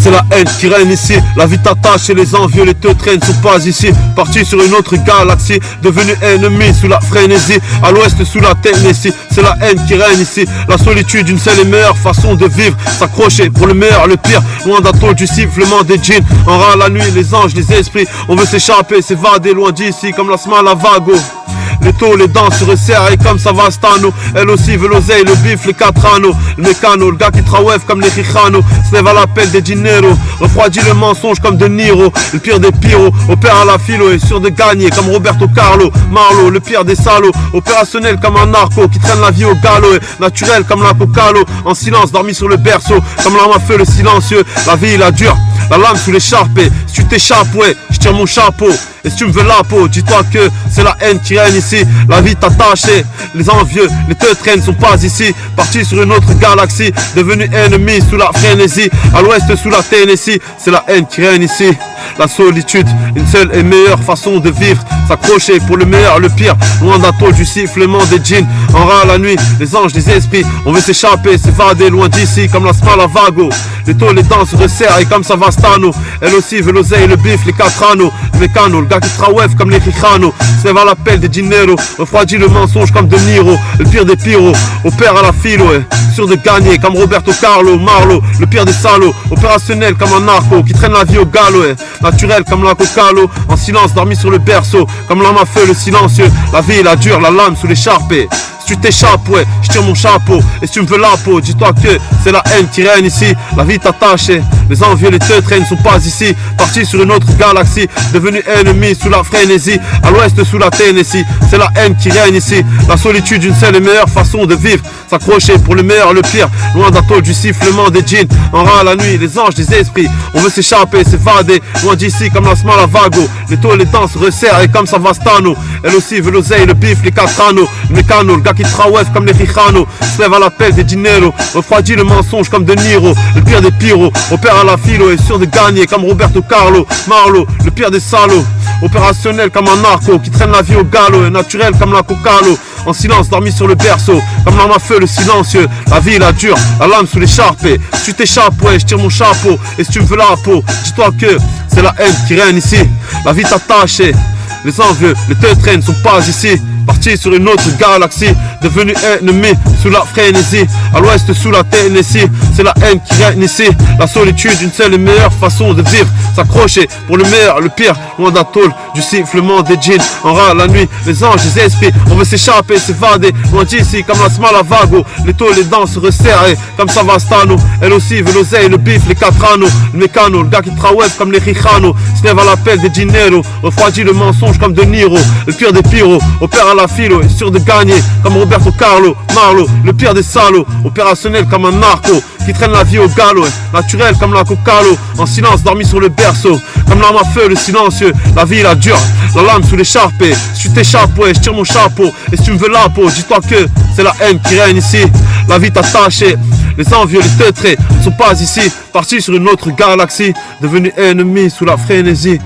c'est la haine qui règne ici. La vie t'attache et les envieux, les teutrés ne sont pas ici. Partis sur une autre galaxie, devenus ennemis sous la frénésie. À l'ouest sous la Tennessee, c'est la haine qui règne ici. La solitude, une seule et meilleure façon de vivre. S'accrocher pour le meilleur, le pire. Loin d'atole du sifflement des djinns. En ras la nuit, les anges, les esprits. On veut s'échapper, s'évader loin d'ici comme la smala vago. Les taux, les dents se resserrent et comme Savastano. Elle aussi veut l'oseille, le bif, les quatre anneaux. Le mécano, le gars qui trawef comme les Chichano. Se lève à l'appel des dinero. Refroidit le mensonge comme De Niro. Le pire des pyros, opère à la philo. Est sûr de gagner comme Roberto Carlo. Marlo, le pire des salauds. Opérationnel comme un narco qui traîne la vie au galop. Naturel comme la cocalo. En silence, dormi sur le berceau. Comme l'arme à feu, le silencieux. La vie, la dure. La lame sous l'écharpe. Si tu t'échappes, ouais, je tire mon chapeau. Et si tu me veux la peau, dis-toi que c'est la haine qui règne ici. La vie t'attache, les envieux, les teutrés ne sont pas ici. Partis sur une autre galaxie, devenus ennemis sous la frénésie. À l'ouest sous la Tennessee, c'est la haine qui règne ici. La solitude, une seule et meilleure façon de vivre. S'accrocher pour le meilleur, le pire. Loin d'atole du sifflement des djinns. En ras la nuit, les anges, les esprits. On veut s'échapper, s'évader loin d'ici comme la smala vago. Les taux, les dents se resserrent et comme Savastano. Elle aussi veut l'oseille, le bif, les quatre anneaux. Le mécano, le gars qui trawef comme les Chichano. Se lève à l'appel des dinero. Refroidit le mensonge comme De Niro. Le pire des pyros, opère à la philo. Sûr de gagner comme Roberto Carlo. Marlo, le pire des salauds. Opérationnel comme un narco qui traîne la vie au galop. Naturel comme la cocalo. En silence, dormi sur le berceau. Comme l'arme à feu, le silencieux. La vie, la dure, la lame sous l'écharpe. Si tu t'échappes, ouais, je tire mon chapeau. Et si tu me veux la peau, dis-toi que c'est la haine qui règne ici. La vie t'attache, les envieux, les teutrés ne sont pas ici. Partis sur une autre galaxie, devenus ennemis sous la frénésie. À l'ouest sous la Tennessee, c'est la haine qui règne ici. La solitude, une seule et meilleure façon de vivre. S'accrocher pour le meilleur, le pire. Loin d'atole du sifflement des djinns. En ras la nuit, les anges, les esprits. On veut s'échapper, s'évader. Loin d'ici comme la smala vago. Les taux, les dents se resserrent et comme Savastano. Elle aussi veut l'oseille, le bif, les quatre anneaux. Le mécano, le gars qui trawef comme les Chichano. Se lève à l'appel des dinero. Refroidit le mensonge comme De Niro. Le pire des pyros, opère à la philo. Est sûr de gagner comme Roberto Carlo. Marlo, le pire des salauds. Opérationnel comme un narco qui traîne la vie au galop. Naturel comme la cocalo. En silence, dormi sur le berceau. Comme l'arme à feu, le silencieux. La vie, la dure, la lame sous l'écharpe. Si tu t'échappes, ouais, je tire mon chapeau. Et si tu me veux la peau, dis-toi que c'est la haine qui règne ici. La vie t'attache, les envieux, les teutrés ne sont pas ici. Partis sur une autre galaxie, devenus ennemis sous la frénésie. À l'ouest sous la Tennessee, c'est la haine qui règne ici. La solitude, une seule et meilleure façon de vivre. S'accrocher pour le meilleur, le pire. Loin d'atole du sifflement des djinns. En ras la nuit, les anges, les esprits. On veut s'échapper, s'évader. Loin d'ici comme la smala vago. Les taux, les dents se resserrent comme Savastano. Elle aussi veut l'oseille, le bif, les quatre anneaux. Le mécano, le gars qui trawef comme les Chichano. Se lève à l'appel des dinero. Refroidit le mensonge comme De Niro. Le pire des pyros, opère à la philo. Est sûr de gagner comme Roberto Carlo. Marlo, le pire des salauds. Opérationnel comme un narco qui traîne la vie au galop. Naturel comme la cocalo. En silence, dormi sur le berceau. Comme l'arme à feu, le silencieux. La vie, la dure, la lame sous l'écharpe. Si tu t'échappes, ouais, je tire mon chapeau. Et si tu me veux la peau, dis-toi que c'est la haine qui règne ici. La vie t'attache, les envieux, les teutrés ne sont pas ici. Partis sur une autre galaxie, devenus ennemis sous la frénésie.